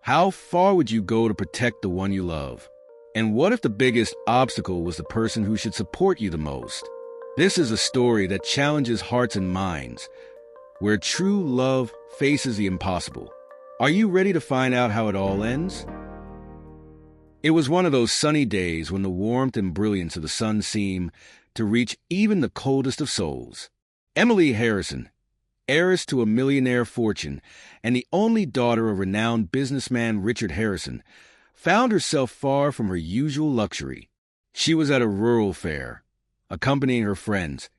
How far would you go to protect the one you love? And what if the biggest obstacle was the person who should support you the most? This is a story that challenges hearts and minds, where true love faces the impossible. Are you ready to find out how it all ends? It was one of those sunny days when the warmth and brilliance of the sun seemed to reach even the coldest of souls. Emily Harrison, heiress to a millionaire fortune and the only daughter of renowned businessman Richard Harrison, found herself far from her usual luxury. She was at a rural fair, accompanying her friends,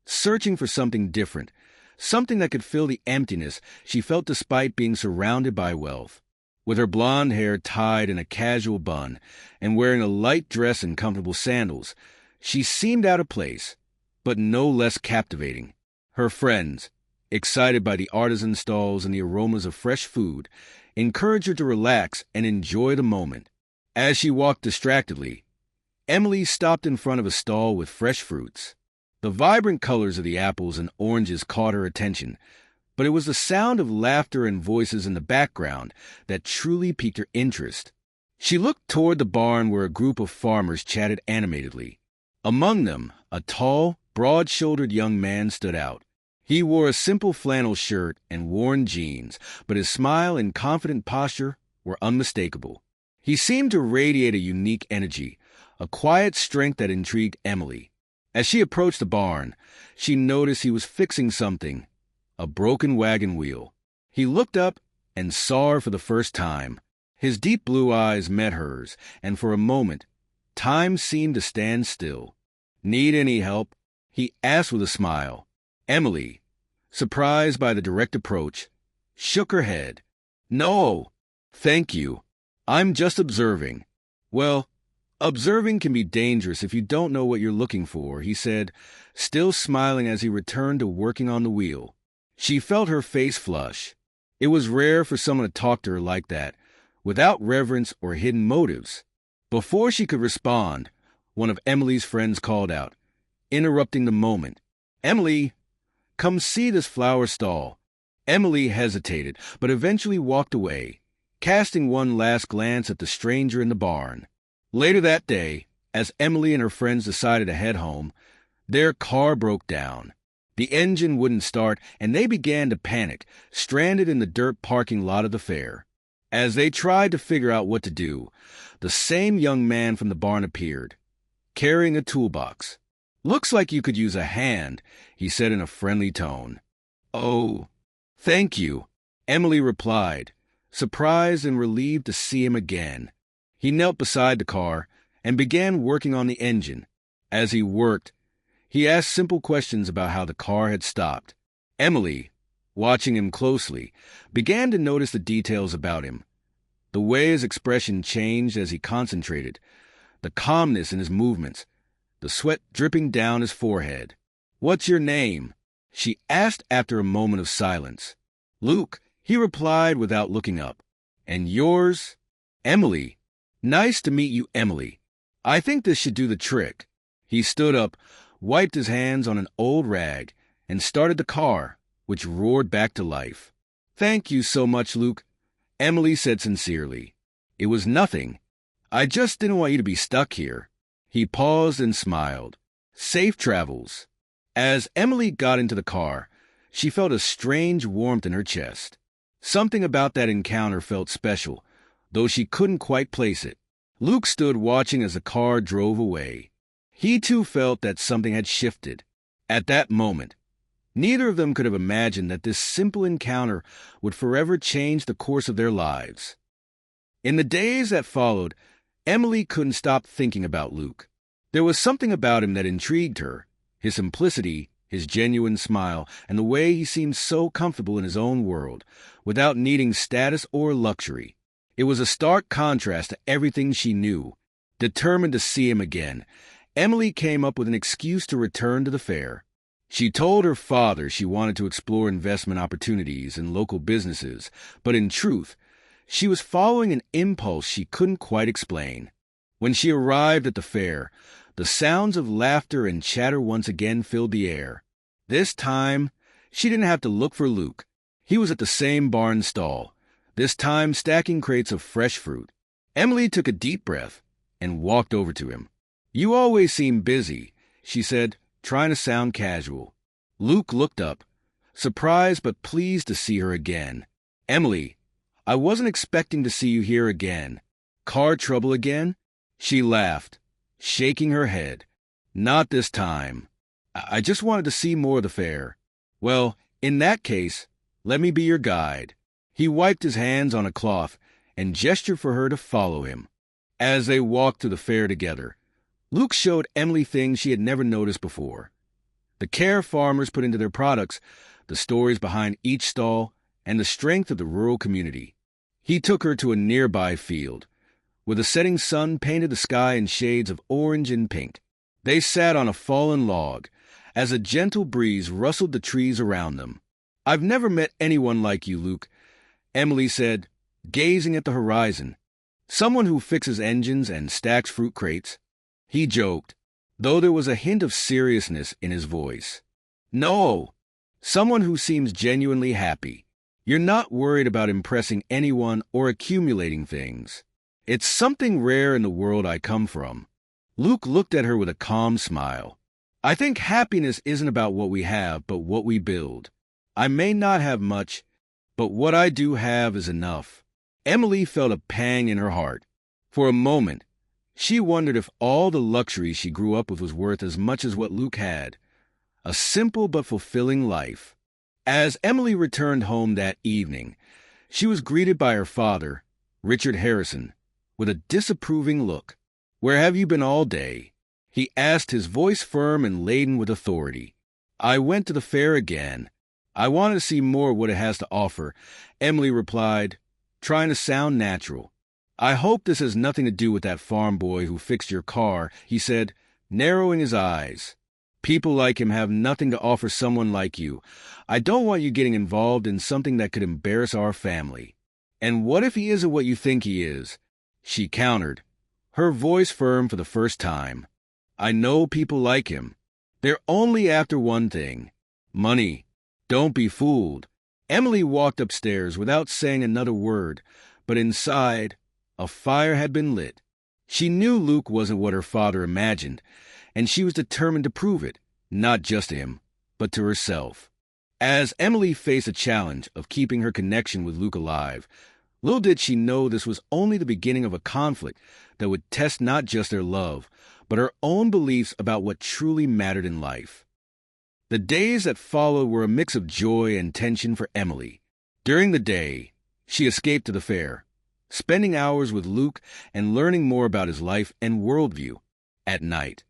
searching for something different, something that could fill the emptiness she felt despite being surrounded by wealth. With her blonde hair tied in a casual bun and wearing a light dress and comfortable sandals, she seemed out of place, but no less captivating. Her friends, excited by the artisan stalls and the aromas of fresh food, encouraged her to relax and enjoy the moment. As she walked distractedly, Emily stopped in front of a stall with fresh fruits. The vibrant colors of the apples and oranges caught her attention, but it was the sound of laughter and voices in the background that truly piqued her interest. She looked toward the barn where a group of farmers chatted animatedly. Among them, a tall, broad-shouldered young man stood out. He wore a simple flannel shirt and worn jeans, but his smile and confident posture were unmistakable. He seemed to radiate a unique energy, a quiet strength that intrigued Emily. As she approached the barn, she noticed he was fixing something, a broken wagon wheel. He looked up and saw her for the first time. His deep blue eyes met hers, and for a moment, time seemed to stand still. "Need any help?" he asked with a smile. Emily, surprised by the direct approach, shook her head. "No, thank you. I'm just observing." "Well, observing can be dangerous if you don't know what you're looking for," he said, still smiling as he returned to working on the wheel. She felt her face flush. It was rare for someone to talk to her like that, without reverence or hidden motives. Before she could respond, one of Emily's friends called out, interrupting the moment. "Emily, come see this flower stall." Emily hesitated, but eventually walked away, casting one last glance at the stranger in the barn. Later that day, as Emily and her friends decided to head home, their car broke down. The engine wouldn't start, and they began to panic, stranded in the dirt parking lot of the fair. As they tried to figure out what to do, the same young man from the barn appeared, carrying a toolbox. "Looks like you could use a hand," he said in a friendly tone. "Oh, thank you," Emily replied, surprised and relieved to see him again. He knelt beside the car and began working on the engine. As he worked, he asked simple questions about how the car had stopped. Emily, watching him closely, began to notice the details about him. The way his expression changed as he concentrated, the calmness in his movements, the sweat dripping down his forehead. "What's your name?" she asked after a moment of silence. "Luke," he replied without looking up. "And yours?" "Emily." "Nice to meet you, Emily. I think this should do the trick." He stood up, wiped his hands on an old rag, and started the car, which roared back to life. "Thank you so much, Luke," Emily said sincerely. "It was nothing. I just didn't want you to be stuck here." He paused and smiled. "Safe travels." As Emily got into the car, she felt a strange warmth in her chest. Something about that encounter felt special, though she couldn't quite place it. Luke stood watching as the car drove away. He too felt that something had shifted. At that moment, neither of them could have imagined that this simple encounter would forever change the course of their lives. In the days that followed, Emily couldn't stop thinking about Luke. There was something about him that intrigued her, his simplicity, his genuine smile, and the way he seemed so comfortable in his own world, without needing status or luxury. It was a stark contrast to everything she knew. Determined to see him again, Emily came up with an excuse to return to the fair. She told her father she wanted to explore investment opportunities in local businesses, but in truth, she was following an impulse she couldn't quite explain. When she arrived at the fair, the sounds of laughter and chatter once again filled the air. This time, she didn't have to look for Luke. He was at the same barn stall, this time stacking crates of fresh fruit. Emily took a deep breath and walked over to him. "You always seem busy," she said, trying to sound casual. Luke looked up, surprised but pleased to see her again. "Emily, I wasn't expecting to see you here again. Car trouble again?" She laughed, shaking her head. "Not this time. I just wanted to see more of the fair." "Well, in that case, let me be your guide." He wiped his hands on a cloth and gestured for her to follow him. As they walked through the fair together, Luke showed Emily things she had never noticed before. The care farmers put into their products, the stories behind each stall, and the strength of the rural community. He took her to a nearby field, where the setting sun painted the sky in shades of orange and pink. They sat on a fallen log, as a gentle breeze rustled the trees around them. "I've never met anyone like you, Luke," Emily said, gazing at the horizon. "Someone who fixes engines and stacks fruit crates." He joked, though there was a hint of seriousness in his voice. "No, someone who seems genuinely happy. You're not worried about impressing anyone or accumulating things. It's something rare in the world I come from." Luke looked at her with a calm smile. "I think happiness isn't about what we have, but what we build. I may not have much, but what I do have is enough." Emily felt a pang in her heart. For a moment, she wondered if all the luxury she grew up with was worth as much as what Luke had. A simple but fulfilling life. As Emily returned home that evening, she was greeted by her father, Richard Harrison, with a disapproving look. "Where have you been all day?" he asked, his voice firm and laden with authority. "I went to the fair again. I wanted to see more of what it has to offer," Emily replied, trying to sound natural. "I hope this has nothing to do with that farm boy who fixed your car," he said, narrowing his eyes. "People like him have nothing to offer someone like you. I don't want you getting involved in something that could embarrass our family." "And what if he isn't what you think he is?" she countered, her voice firm for the first time. "I know people like him. They're only after one thing: money. Don't be fooled." Emily walked upstairs without saying another word, but inside, a fire had been lit. She knew Luke wasn't what her father imagined, and she was determined to prove it, not just to him, but to herself. As Emily faced a challenge of keeping her connection with Luke alive, little did she know this was only the beginning of a conflict that would test not just their love, but her own beliefs about what truly mattered in life. The days that followed were a mix of joy and tension for Emily. During the day, she escaped to the fair, spending hours with Luke and learning more about his life and worldview. At night,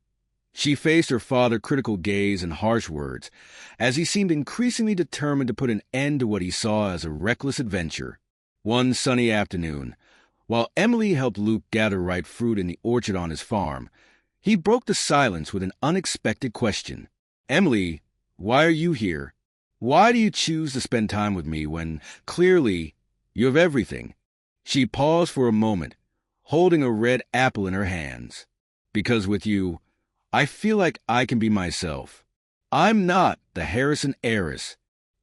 she faced her father's critical gaze and harsh words, as he seemed increasingly determined to put an end to what he saw as a reckless adventure. One sunny afternoon, while Emily helped Luke gather ripe fruit in the orchard on his farm, he broke the silence with an unexpected question. "Emily, why are you here? Why do you choose to spend time with me when, clearly, you have everything?" She paused for a moment, holding a red apple in her hands. "Because with you, I feel like I can be myself. I'm not the Harrison heiress.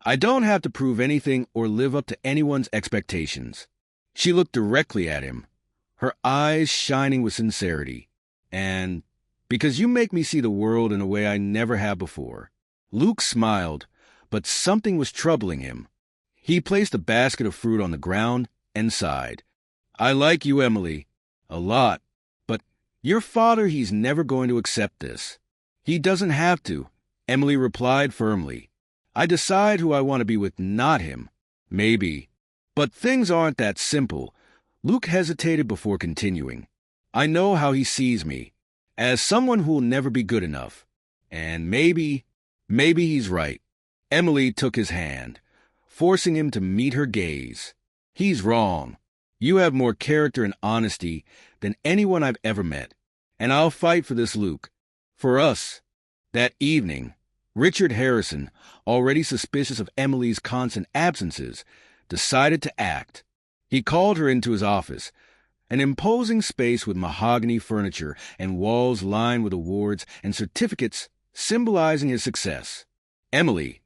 I don't have to prove anything or live up to anyone's expectations." She looked directly at him, her eyes shining with sincerity. "And because you make me see the world in a way I never have before." Luke smiled, but something was troubling him. He placed a basket of fruit on the ground and sighed. "I like you, Emily, a lot, but your father, he's never going to accept this." "He doesn't have to," Emily replied firmly. "I decide who I want to be with, not him. Maybe. But things aren't that simple." Luke hesitated before continuing. "I know how he sees me, as someone who will never be good enough. And maybe he's right." Emily took his hand, forcing him to meet her gaze. "He's wrong. You have more character and honesty than anyone I've ever met, and I'll fight for this, Luke. For us." That evening, Richard Harrison, already suspicious of Emily's constant absences, decided to act. He called her into his office, an imposing space with mahogany furniture and walls lined with awards and certificates symbolizing his success. "Emily,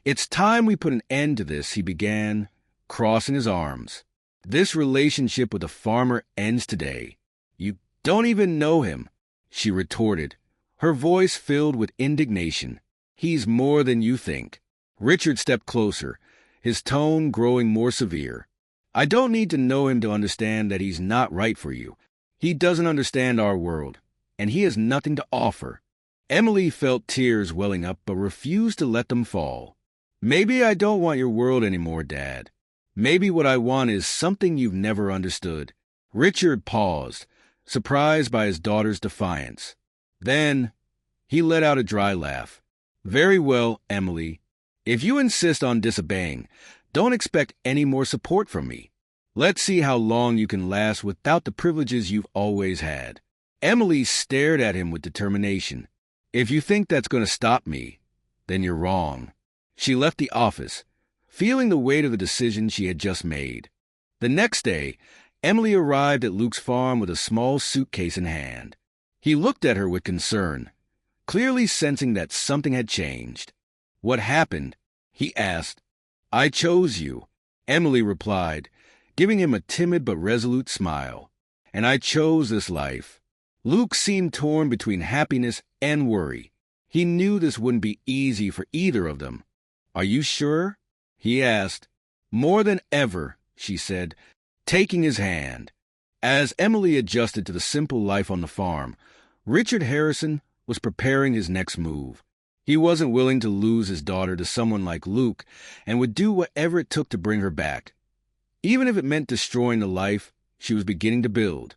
it's time we put an end to this," he began, crossing his arms. This relationship with a farmer ends today. You don't even know him, she retorted, her voice filled with indignation. He's more than you think. Richard stepped closer, his tone growing more severe. I don't need to know him to understand that he's not right for you. He doesn't understand our world, and he has nothing to offer. Emily felt tears welling up but refused to let them fall. Maybe I don't want your world anymore, Dad. Maybe what I want is something you've never understood. Richard paused, surprised by his daughter's defiance. Then he let out a dry laugh. Very well, Emily. If you insist on disobeying, don't expect any more support from me. Let's see how long you can last without the privileges you've always had. Emily stared at him with determination. If you think that's going to stop me, then you're wrong. She left the office, feeling the weight of the decision she had just made. The next day, Emily arrived at Luke's farm with a small suitcase in hand. He looked at her with concern, clearly sensing that something had changed. What happened? He asked. I chose you, Emily replied, giving him a timid but resolute smile. And I chose this life. Luke seemed torn between happiness and worry. He knew this wouldn't be easy for either of them. Are you sure? He asked. More than ever, she said, taking his hand. As Emily adjusted to the simple life on the farm, Richard Harrison was preparing his next move. He wasn't willing to lose his daughter to someone like Luke and would do whatever it took to bring her back, even if it meant destroying the life she was beginning to build.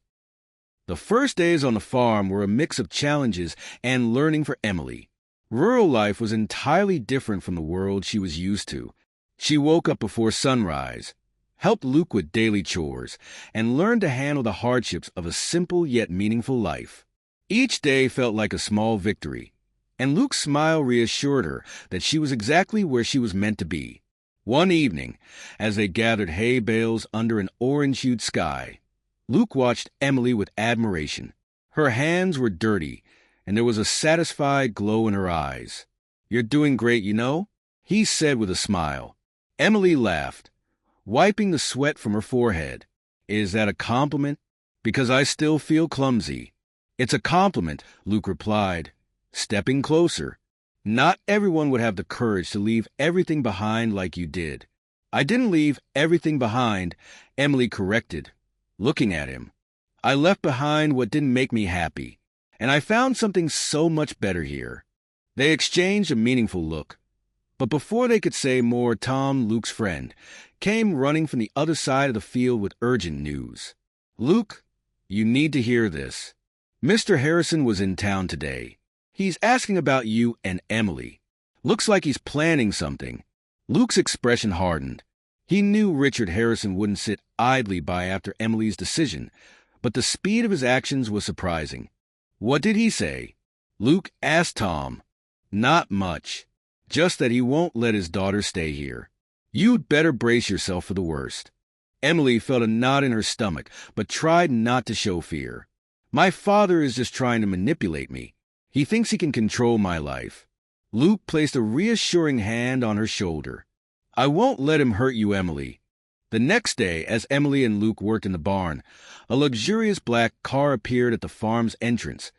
The first days on the farm were a mix of challenges and learning for Emily. Rural life was entirely different from the world she was used to. She woke up before sunrise, helped Luke with daily chores, and learned to handle the hardships of a simple yet meaningful life. Each day felt like a small victory, and Luke's smile reassured her that she was exactly where she was meant to be. One evening, as they gathered hay bales under an orange-hued sky, Luke watched Emily with admiration. Her hands were dirty, and there was a satisfied glow in her eyes. You're doing great, you know, he said with a smile. Emily laughed, wiping the sweat from her forehead. Is that a compliment? Because I still feel clumsy. It's a compliment, Luke replied, stepping closer. Not everyone would have the courage to leave everything behind like you did. I didn't leave everything behind, Emily corrected, looking at him. I left behind what didn't make me happy, and I found something so much better here. They exchanged a meaningful look. But before they could say more, Tom, Luke's friend, came running from the other side of the field with urgent news. Luke, you need to hear this. Mr. Harrison was in town today. He's asking about you and Emily. Looks like he's planning something. Luke's expression hardened. He knew Richard Harrison wouldn't sit idly by after Emily's decision, but the speed of his actions was surprising. What did he say? Luke asked Tom. Not much. Just that he won't let his daughter stay here. You'd better brace yourself for the worst. Emily felt a knot in her stomach, but tried not to show fear. My father is just trying to manipulate me. He thinks he can control my life. Luke placed a reassuring hand on her shoulder. I won't let him hurt you, Emily. The next day, as Emily and Luke worked in the barn, a luxurious black car appeared at the farm's entrance,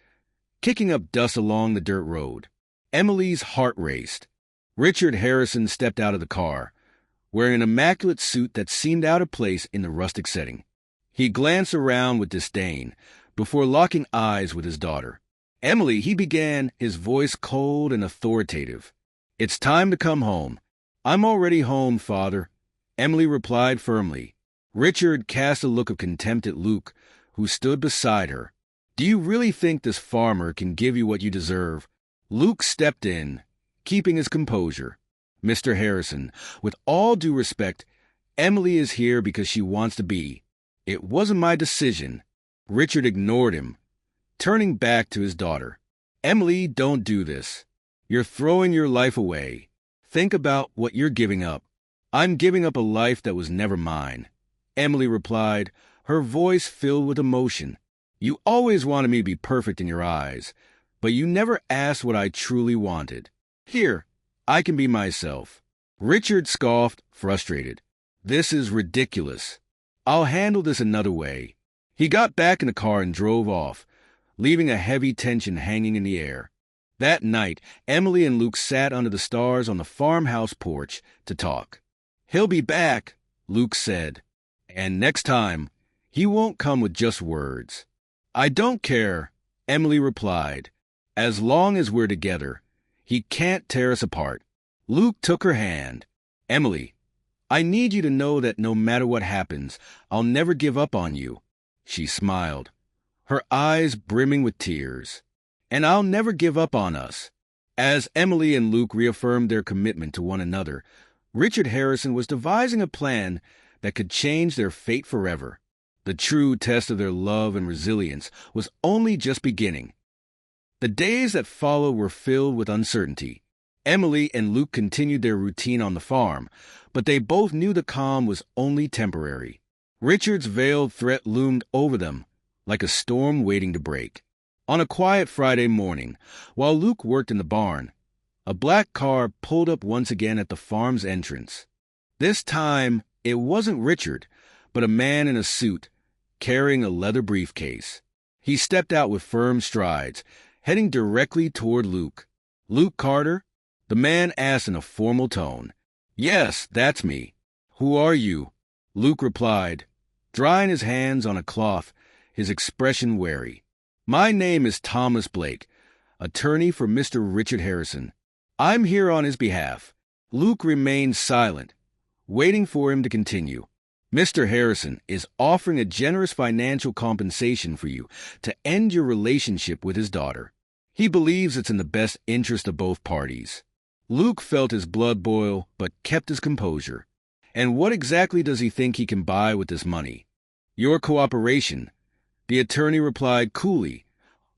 kicking up dust along the dirt road. Emily's heart raced. Richard Harrison stepped out of the car, wearing an immaculate suit that seemed out of place in the rustic setting. He glanced around with disdain before locking eyes with his daughter. Emily, he began, his voice cold and authoritative. It's time to come home. I'm already home, Father, Emily replied firmly. Richard cast a look of contempt at Luke, who stood beside her. Do you really think this farmer can give you what you deserve? Luke stepped in, keeping his composure. Mr. Harrison, with all due respect, Emily is here because she wants to be. It wasn't my decision. Richard ignored him, turning back to his daughter. Emily, don't do this. You're throwing your life away. Think about what you're giving up. I'm giving up a life that was never mine, Emily replied, her voice filled with emotion. You always wanted me to be perfect in your eyes, but you never asked what I truly wanted. Here, I can be myself. Richard scoffed, frustrated. This is ridiculous. I'll handle this another way. He got back in the car and drove off, leaving a heavy tension hanging in the air. That night, Emily and Luke sat under the stars on the farmhouse porch to talk. "He'll be back," Luke said. "And next time, he won't come with just words." "I don't care," Emily replied. "As long as we're together, he can't tear us apart." Luke took her hand. "Emily, I need you to know that no matter what happens, I'll never give up on you." She smiled, her eyes brimming with tears. "And I'll never give up on us." As Emily and Luke reaffirmed their commitment to one another, Richard Harrison was devising a plan that could change their fate forever. The true test of their love and resilience was only just beginning. The days that followed were filled with uncertainty. Emily and Luke continued their routine on the farm, but they both knew the calm was only temporary. Richard's veiled threat loomed over them like a storm waiting to break. On a quiet Friday morning, while Luke worked in the barn, a black car pulled up once again at the farm's entrance. This time, it wasn't Richard, but a man in a suit, carrying a leather briefcase. He stepped out with firm strides, heading directly toward Luke. "Luke Carter?" the man asked in a formal tone. "Yes, that's me." "Who are you?" Luke replied, drying his hands on a cloth, his expression wary. "My name is Thomas Blake, attorney for Mr. Richard Harrison. I'm here on his behalf." Luke remained silent, waiting for him to continue. "Mr. Harrison is offering a generous financial compensation for you to end your relationship with his daughter. He believes it's in the best interest of both parties." Luke felt his blood boil, but kept his composure. "And what exactly does he think he can buy with this money?" "Your cooperation," the attorney replied coolly,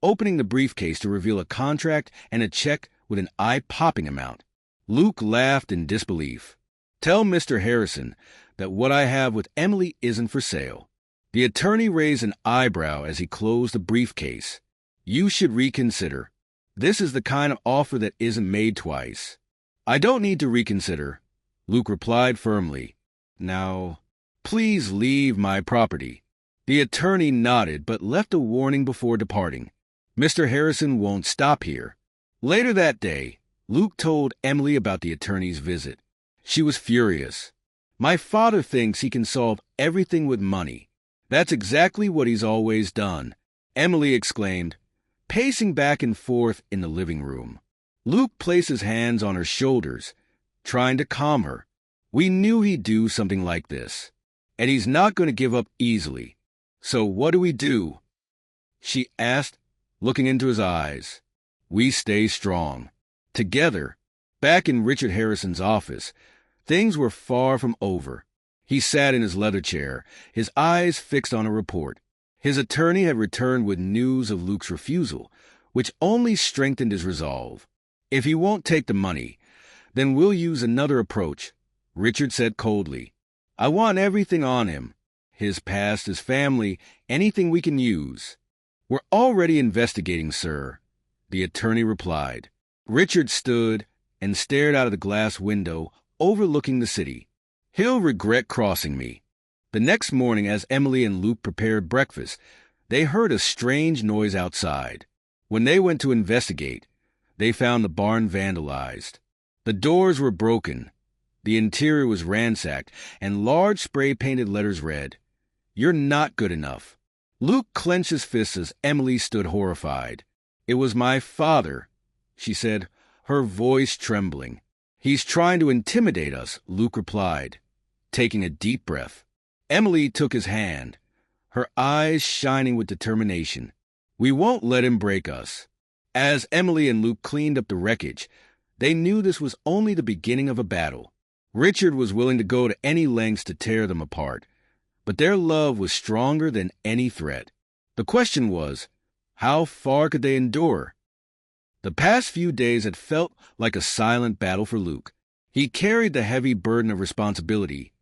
opening the briefcase to reveal a contract and a check with an eye-popping amount. Luke laughed in disbelief. "Tell Mr. Harrison that what I have with Emily isn't for sale." The attorney raised an eyebrow as he closed the briefcase. "You should reconsider. This is the kind of offer that isn't made twice." "I don't need to reconsider," Luke replied firmly. "Now, please leave my property." The attorney nodded but left a warning before departing. "Mr. Harrison won't stop here." Later that day, Luke told Emily about the attorney's visit. She was furious. "My father thinks he can solve everything with money. That's exactly what he's always done," Emily exclaimed, pacing back and forth in the living room. Luke placed his hands on her shoulders, trying to calm her. "We knew he'd do something like this, and he's not going to give up easily. So what do we do?" she asked, looking into his eyes. "We stay strong. Together." Back in Richard Harrison's office, things were far from over. He sat in his leather chair, his eyes fixed on a report. His attorney had returned with news of Luke's refusal, which only strengthened his resolve. "If he won't take the money, then we'll use another approach," Richard said coldly. "I want everything on him. His past, his family, anything we can use." "We're already investigating, sir," the attorney replied. Richard stood and stared out of the glass window overlooking the city. "He'll regret crossing me." The next morning, as Emily and Luke prepared breakfast, they heard a strange noise outside. When they went to investigate, they found the barn vandalized. The doors were broken, the interior was ransacked, and large spray-painted letters read, "You're not good enough." Luke clenched his fists as Emily stood horrified. "It was my father," she said, her voice trembling. "He's trying to intimidate us," Luke replied, taking a deep breath. Emily took his hand, her eyes shining with determination. "We won't let him break us." As Emily and Luke cleaned up the wreckage, they knew this was only the beginning of a battle. Richard was willing to go to any lengths to tear them apart, but their love was stronger than any threat. The question was, how far could they endure? The past few days had felt like a silent battle for Luke. He carried the heavy burden of responsibility,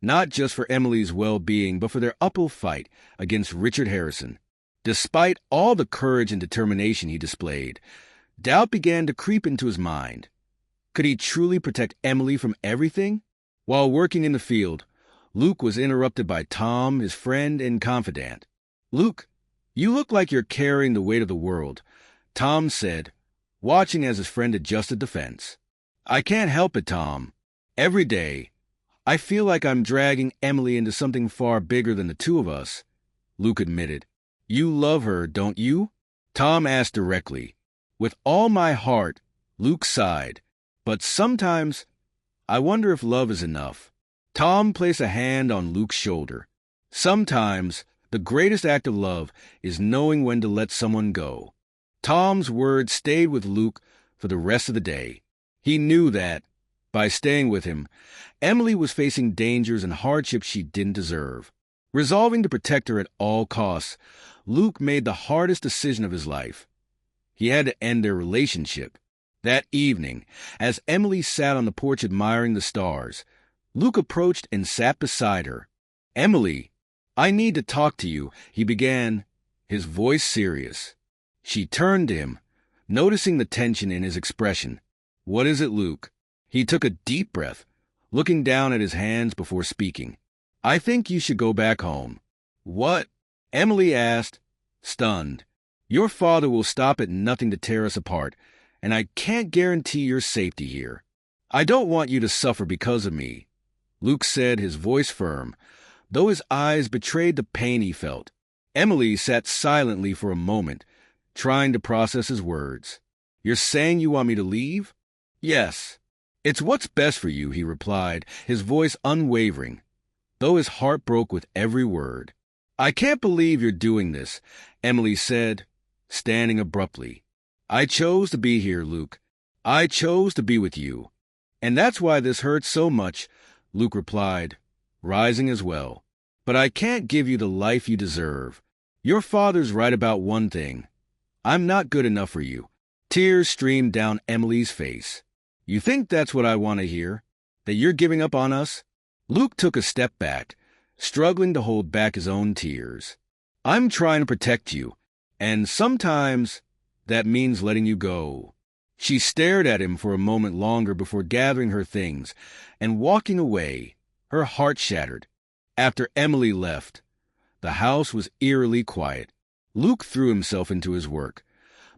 not just for Emily's well-being, but for their uphill fight against Richard Harrison. Despite all the courage and determination he displayed, doubt began to creep into his mind. Could he truly protect Emily from everything? While working in the field, Luke was interrupted by Tom, his friend and confidant. "Luke, you look like you're carrying the weight of the world," Tom said, watching as his friend adjusted the fence. "I can't help it, Tom. Every day, I feel like I'm dragging Emily into something far bigger than the two of us," Luke admitted. "You love her, don't you?" Tom asked directly. "With all my heart," Luke sighed. "But sometimes I wonder if love is enough." Tom placed a hand on Luke's shoulder. "Sometimes the greatest act of love is knowing when to let someone go." Tom's words stayed with Luke for the rest of the day. He knew that, by staying with him, Emily was facing dangers and hardships she didn't deserve. Resolving to protect her at all costs, Luke made the hardest decision of his life. He had to end their relationship. That evening, as Emily sat on the porch admiring the stars, Luke approached and sat beside her. "Emily, I need to talk to you," he began, his voice serious. She turned to him, noticing the tension in his expression. "What is it, Luke?" He took a deep breath, looking down at his hands before speaking. "I think you should go back home." "What?" Emily asked, stunned. "Your father will stop at nothing to tear us apart, and I can't guarantee your safety here." "I don't want you to suffer because of me," Luke said, his voice firm, though his eyes betrayed the pain he felt. Emily sat silently for a moment, trying to process his words. "You're saying you want me to leave?" "Yes. It's what's best for you," he replied, his voice unwavering, though his heart broke with every word. "I can't believe you're doing this," Emily said, standing abruptly. "I chose to be here, Luke. I chose to be with you. And that's why this hurts so much," Luke replied, rising as well. "But I can't give you the life you deserve. Your father's right about one thing. I'm not good enough for you." Tears streamed down Emily's face. "You think that's what I want to hear? That you're giving up on us?" Luke took a step back, struggling to hold back his own tears. "I'm trying to protect you, and sometimes that means letting you go." She stared at him for a moment longer before gathering her things and walking away, her heart shattered. After Emily left, the house was eerily quiet. Luke threw himself into his work,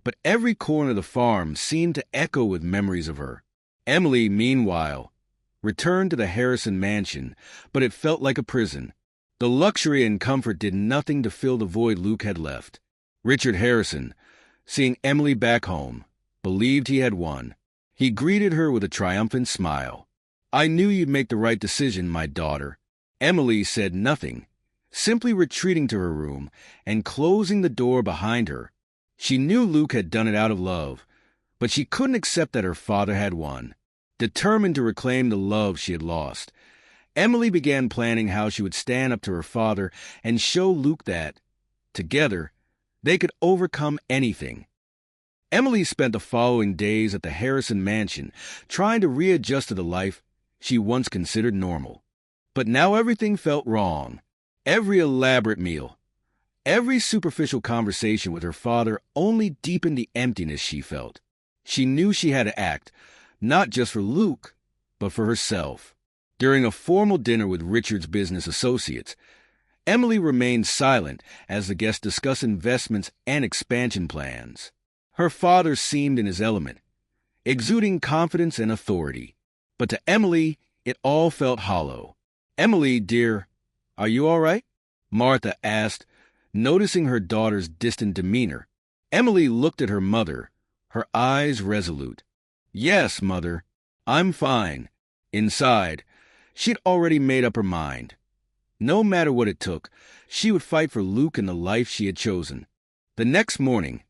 but every corner of the farm seemed to echo with memories of her. Emily, meanwhile, returned to the Harrison mansion, but it felt like a prison. The luxury and comfort did nothing to fill the void Luke had left. Richard Harrison, seeing Emily back home, believed he had won. He greeted her with a triumphant smile. "I knew you'd make the right decision, my daughter." Emily said nothing, simply retreating to her room and closing the door behind her. She knew Luke had done it out of love, but she couldn't accept that her father had won. Determined to reclaim the love she had lost, Emily began planning how she would stand up to her father and show Luke that, together, they could overcome anything. Emily spent the following days at the Harrison mansion, trying to readjust to the life she once considered normal. But now everything felt wrong. Every elaborate meal, every superficial conversation with her father only deepened the emptiness she felt. She knew she had to act, not just for Luke, but for herself. During a formal dinner with Richard's business associates, Emily remained silent as the guests discussed investments and expansion plans. Her father seemed in his element, exuding confidence and authority. But to Emily, it all felt hollow. "Emily, dear, are you all right?" Martha asked, noticing her daughter's distant demeanor. Emily looked at her mother, her eyes resolute. "Yes, Mother, I'm fine." Inside, she'd already made up her mind. No matter what it took, she would fight for Luke and the life she had chosen. The next morning,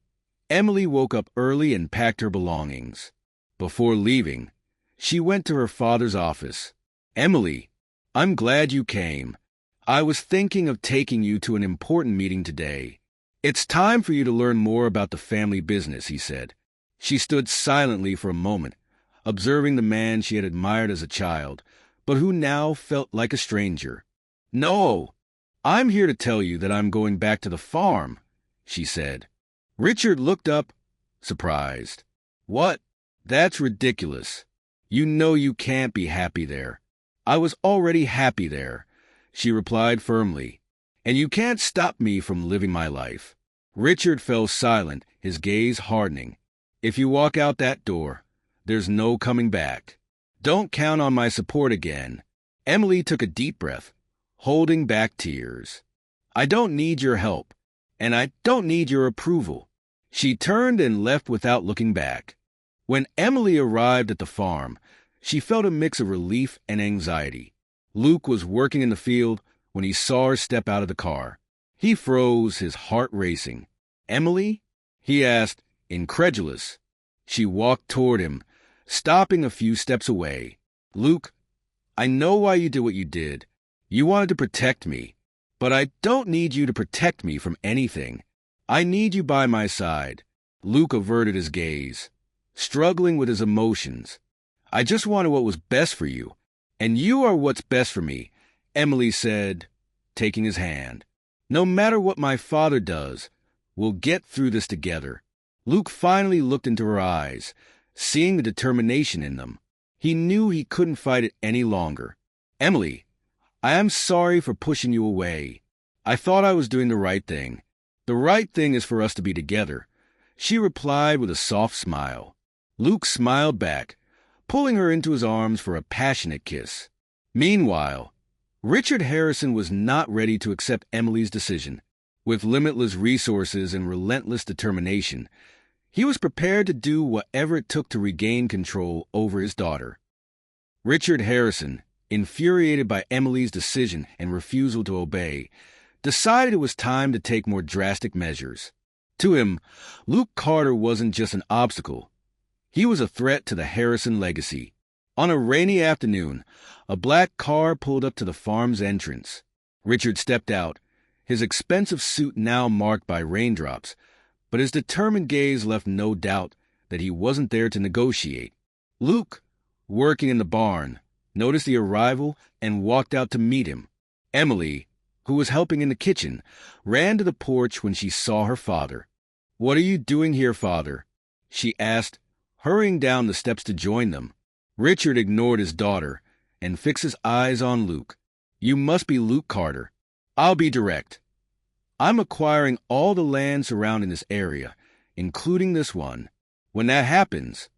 Emily woke up early and packed her belongings. Before leaving, she went to her father's office. "Emily, I'm glad you came. I was thinking of taking you to an important meeting today. It's time for you to learn more about the family business," he said. She stood silently for a moment, observing the man she had admired as a child, but who now felt like a stranger. "No, I'm here to tell you that I'm going back to the farm," she said. Richard looked up, surprised. "What? That's ridiculous. You know you can't be happy there." "I was already happy there. she replied firmly. "And you can't stop me from living my life." Richard fell silent, his gaze hardening. "If you walk out that door, there's no coming back. Don't count on my support again." Emily took a deep breath, holding back tears. "I don't need your help, and I don't need your approval." She turned and left without looking back. When Emily arrived at the farm, she felt a mix of relief and anxiety. Luke was working in the field when he saw her step out of the car. He froze, his heart racing. "Emily?" he asked, incredulous. She walked toward him, stopping a few steps away. "Luke, I know why you did what you did. You wanted to protect me. But I don't need you to protect me from anything. I need you by my side." Luke averted his gaze, struggling with his emotions. "I just wanted what was best for you, and you are what's best for me," Emily said, taking his hand. "No matter what my father does, we'll get through this together." Luke finally looked into her eyes, seeing the determination in them. He knew he couldn't fight it any longer. "Emily, I am sorry for pushing you away. I thought I was doing the right thing. The right thing is for us to be together," she replied with a soft smile. Luke smiled back, pulling her into his arms for a passionate kiss. Meanwhile, Richard Harrison was not ready to accept Emily's decision. With limitless resources and relentless determination, he was prepared to do whatever it took to regain control over his daughter. Richard Harrison, infuriated by Emily's decision and refusal to obey, decided it was time to take more drastic measures. To him, Luke Carter wasn't just an obstacle. He was a threat to the Harrison legacy. On a rainy afternoon, a black car pulled up to the farm's entrance. Richard stepped out, his expensive suit now marked by raindrops, but his determined gaze left no doubt that he wasn't there to negotiate. Luke, working in the barn, noticed the arrival and walked out to meet him. Emily, who was helping in the kitchen, ran to the porch when she saw her father. "What are you doing here, father?" she asked, hurrying down the steps to join them. Richard ignored his daughter and fixed his eyes on Luke. "You must be Luke Carter. I'll be direct. I'm acquiring all the land surrounding this area, including this one. When that happens,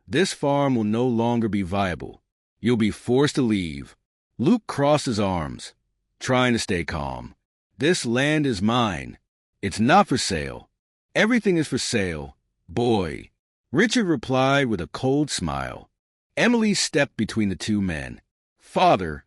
this farm will no longer be viable. You'll be forced to leave." Luke crossed his arms, trying to stay calm. "This land is mine. It's not for sale. Everything is for sale, boy," Richard replied with a cold smile. Emily stepped between the two men. "Father,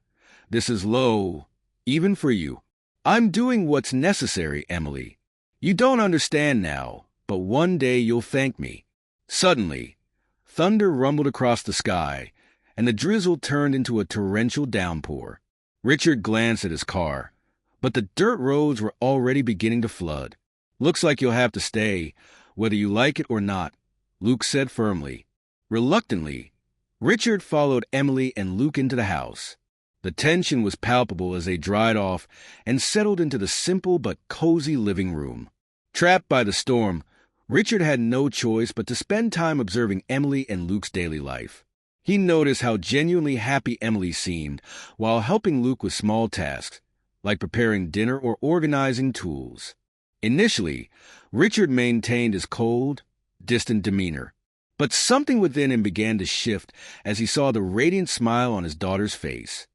this is low, even for you." "I'm doing what's necessary, Emily. You don't understand now, but one day you'll thank me." Suddenly, thunder rumbled across the sky, and the drizzle turned into a torrential downpour. Richard glanced at his car, but the dirt roads were already beginning to flood. "Looks like you'll have to stay, whether you like it or not," Luke said firmly. Reluctantly, Richard followed Emily and Luke into the house. The tension was palpable as they dried off and settled into the simple but cozy living room. Trapped by the storm, Richard had no choice but to spend time observing Emily and Luke's daily life. He noticed how genuinely happy Emily seemed while helping Luke with small tasks, like preparing dinner or organizing tools. Initially, Richard maintained his cold, distant demeanor, but something within him began to shift as he saw the radiant smile on his daughter's face.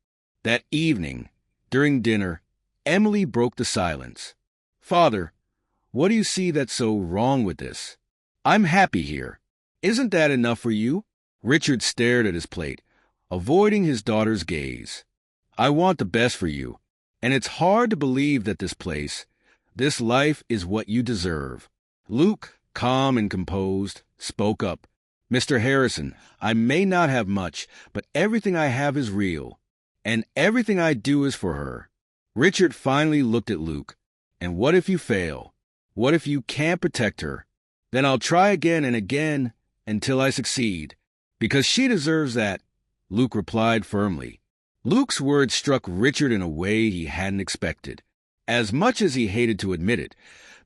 That evening, during dinner, Emily broke the silence. "Father, what do you see that's so wrong with this? I'm happy here. Isn't that enough for you?" Richard stared at his plate, avoiding his daughter's gaze. "I want the best for you, and it's hard to believe that this life is what you deserve." Luke, calm and composed, spoke up. "Mr. Harrison, I may not have much, but everything I have is real, and everything I do is for her." Richard finally looked at Luke. "And what if you fail? What if you can't protect her? Then I'll try again and again until I succeed, because she deserves that," Luke replied firmly. Luke's words struck Richard in a way he hadn't expected. As much as he hated to admit it,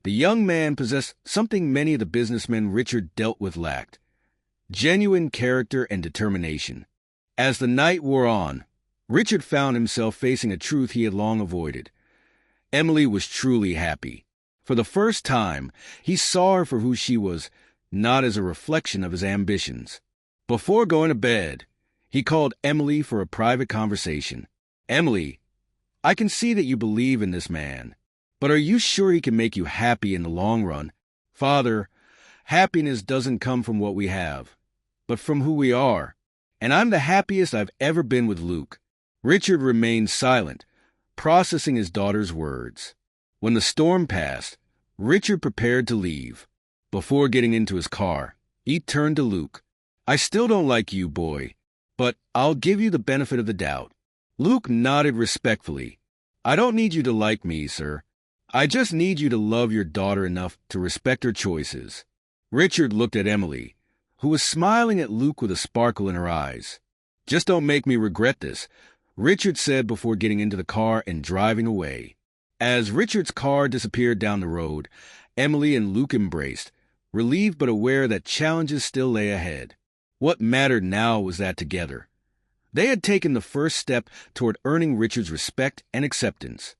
the young man possessed something many of the businessmen Richard dealt with lacked: genuine character and determination. As the night wore on, Richard found himself facing a truth he had long avoided. Emily was truly happy. For the first time, he saw her for who she was, not as a reflection of his ambitions. Before going to bed, he called Emily for a private conversation. "Emily, I can see that you believe in this man, but are you sure he can make you happy in the long run?" "Father, happiness doesn't come from what we have, but from who we are. And I'm the happiest I've ever been with Luke." Richard remained silent, processing his daughter's words. When the storm passed, Richard prepared to leave. Before getting into his car, he turned to Luke. "I still don't like you, boy, but I'll give you the benefit of the doubt." Luke nodded respectfully. "I don't need you to like me, sir. I just need you to love your daughter enough to respect her choices." Richard looked at Emily, who was smiling at Luke with a sparkle in her eyes. "Just don't make me regret this," Richard said before getting into the car and driving away. As Richard's car disappeared down the road, Emily and Luke embraced, relieved but aware that challenges still lay ahead. What mattered now was that together, they had taken the first step toward earning Richard's respect and acceptance.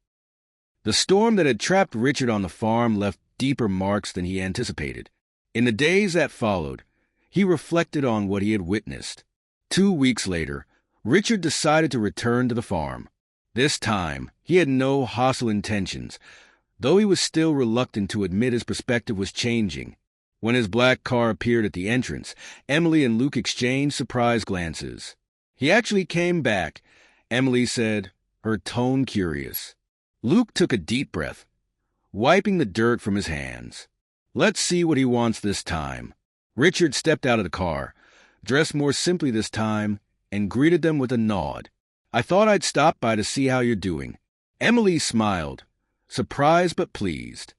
The storm that had trapped Richard on the farm left deeper marks than he anticipated. In the days that followed, he reflected on what he had witnessed. 2 weeks later, Richard decided to return to the farm. This time, he had no hostile intentions, though he was still reluctant to admit his perspective was changing. When his black car appeared at the entrance, Emily and Luke exchanged surprised glances. "He actually came back," Emily said, her tone curious. Luke took a deep breath, wiping the dirt from his hands. "Let's see what he wants this time." Richard stepped out of the car, dressed more simply this time, and greeted them with a nod. "I thought I'd stop by to see how you're doing." Emily smiled, surprised but pleased.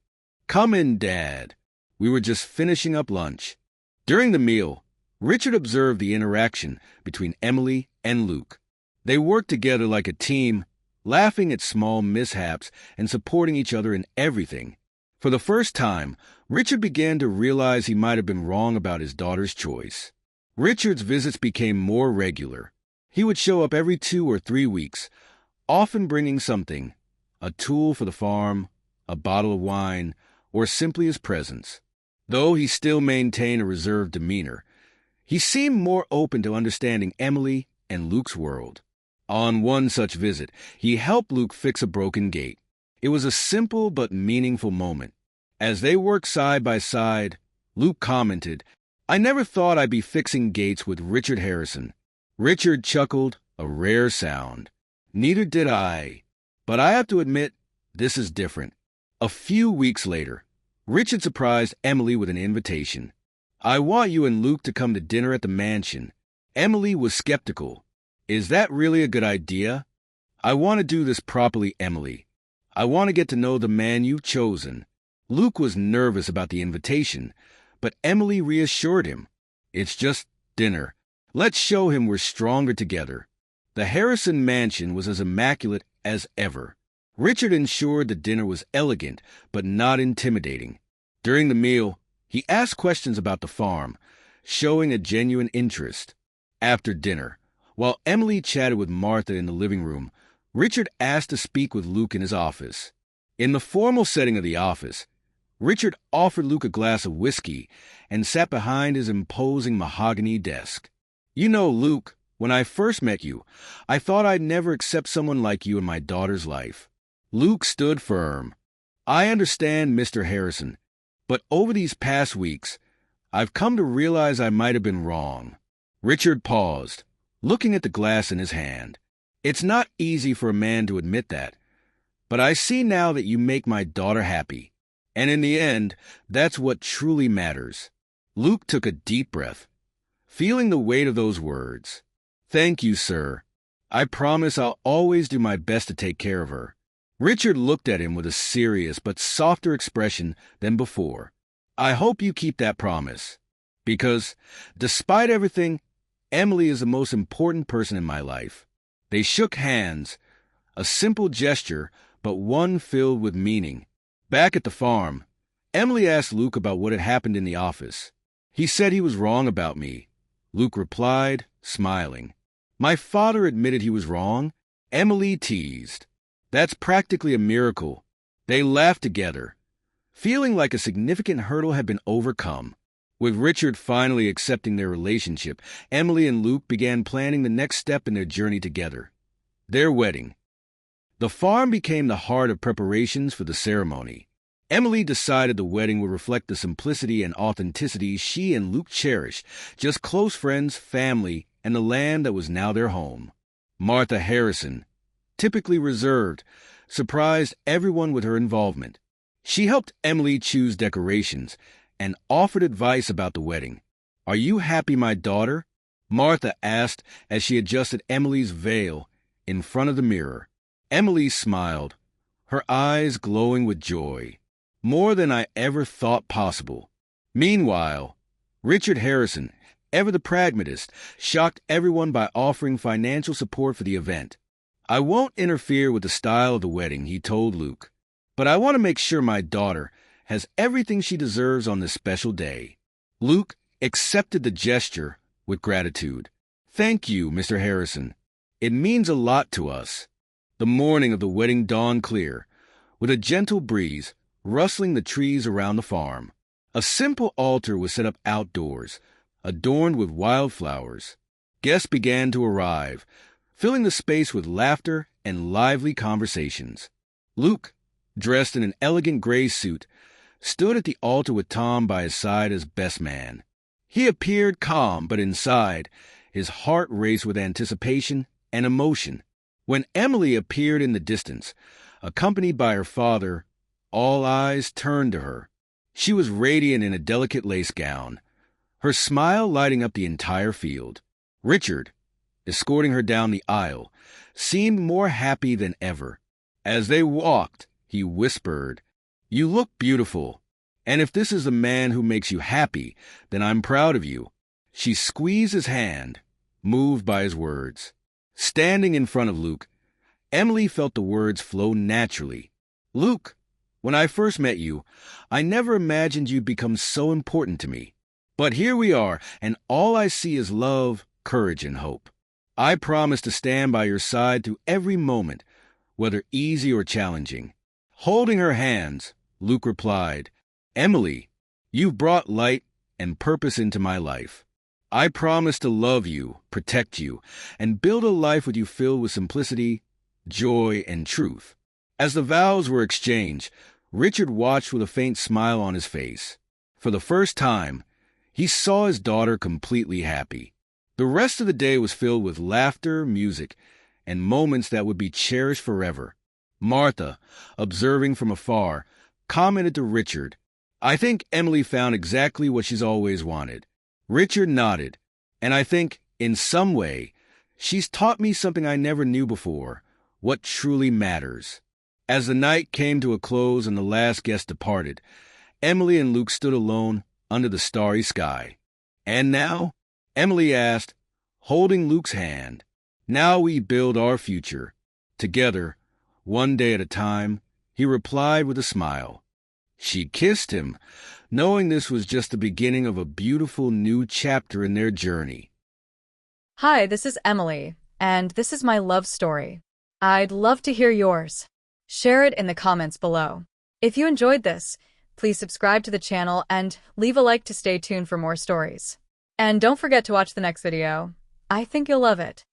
"Come in, Dad. We were just finishing up lunch." During the meal, Richard observed the interaction between Emily and Luke. They worked together like a team, laughing at small mishaps and supporting each other in everything. For the first time, Richard began to realize he might have been wrong about his daughter's choice. Richard's visits became more regular. He would show up every 2 or 3 weeks, often bringing something, a tool for the farm, a bottle of wine, or simply his presence. Though he still maintained a reserved demeanor, he seemed more open to understanding Emily and Luke's world. On one such visit, he helped Luke fix a broken gate. It was a simple but meaningful moment. As they worked side by side, Luke commented, "I never thought I'd be fixing gates with Richard Harrison." Richard chuckled, a rare sound. "Neither did I. But I have to admit, this is different." A few weeks later, Richard surprised Emily with an invitation. "I want you and Luke to come to dinner at the mansion." Emily was skeptical. "Is that really a good idea?" "I want to do this properly, Emily. I want to get to know the man you've chosen." Luke was nervous about the invitation, but Emily reassured him. "It's just dinner. Let's show him we're stronger together." The Harrison mansion was as immaculate as ever. Richard ensured the dinner was elegant but not intimidating. During the meal, he asked questions about the farm, showing a genuine interest. After dinner, while Emily chatted with Martha in the living room, Richard asked to speak with Luke in his office. In the formal setting of the office, Richard offered Luke a glass of whiskey and sat behind his imposing mahogany desk. "You know, Luke, when I first met you, I thought I'd never accept someone like you in my daughter's life." Luke stood firm. "I understand, Mr. Harrison, but over these past weeks, I've come to realize I might have been wrong." Richard paused, looking at the glass in his hand. "It's not easy for a man to admit that, but I see now that you make my daughter happy. And in the end, that's what truly matters." Luke took a deep breath, feeling the weight of those words. "Thank you, sir. I promise I'll always do my best to take care of her." Richard looked at him with a serious but softer expression than before. "I hope you keep that promise. Because, despite everything, Emily is the most important person in my life." They shook hands, a simple gesture, but one filled with meaning. Back at the farm, Emily asked Luke about what had happened in the office. "He said he was wrong about me," Luke replied, smiling. "My father admitted he was wrong, Emily teased. That's practically a miracle. They laughed together, feeling like a significant hurdle had been overcome. With Richard finally accepting their relationship, Emily and Luke began planning the next step in their journey together, their wedding. The farm became the heart of preparations for the ceremony. Emily decided the wedding would reflect the simplicity and authenticity she and Luke cherished, just close friends, family, and the land that was now their home. Martha Harrison, typically reserved, surprised everyone with her involvement. She helped Emily choose decorations and offered advice about the wedding. "Are you happy, my daughter?" Martha asked as she adjusted Emily's veil in front of the mirror. Emily smiled, her eyes glowing with joy. More than I ever thought possible. Meanwhile, Richard Harrison, ever the pragmatist, shocked everyone by offering financial support for the event. "I won't interfere with the style of the wedding," he told Luke, "but I want to make sure my daughter has everything she deserves on this special day." Luke accepted the gesture with gratitude. "Thank you, Mr. Harrison. It means a lot to us." The morning of the wedding dawned clear, with a gentle breeze rustling the trees around the farm. A simple altar was set up outdoors, adorned with wildflowers. Guests began to arrive, filling the space with laughter and lively conversations. Luke, dressed in an elegant gray suit, stood at the altar with Tom by his side as best man. He appeared calm, but inside, his heart raced with anticipation and emotion. When Emily appeared in the distance, accompanied by her father, all eyes turned to her. She was radiant in a delicate lace gown, her smile lighting up the entire field. Richard, escorting her down the aisle, seemed more happy than ever. As they walked, he whispered, "You look beautiful, and if this is the man who makes you happy, then I'm proud of you." She squeezed his hand, moved by his words. Standing in front of Luke, Emily felt the words flow naturally. "Luke, when I first met you, I never imagined you'd become so important to me. But here we are, and all I see is love, courage, and hope. I promise to stand by your side through every moment, whether easy or challenging." Holding her hands, Luke replied, "Emily, you've brought light and purpose into my life. I promise to love you, protect you, and build a life with you filled with simplicity, joy, and truth." As the vows were exchanged, Richard watched with a faint smile on his face. For the first time, he saw his daughter completely happy. The rest of the day was filled with laughter, music, and moments that would be cherished forever. Martha, observing from afar, commented to Richard, "I think Emily found exactly what she's always wanted." Richard nodded, "And I think, in some way, she's taught me something I never knew before, what truly matters." As the night came to a close and the last guest departed, Emily and Luke stood alone under the starry sky. "And now?" Emily asked, holding Luke's hand. "Now we build our future. Together, one day at a time," he replied with a smile. She kissed him, knowing this was just the beginning of a beautiful new chapter in their journey. Hi, this is Emily, and this is my love story. I'd love to hear yours. Share it in the comments below. If you enjoyed this, please subscribe to the channel and leave a like to stay tuned for more stories. And don't forget to watch the next video. I think you'll love it.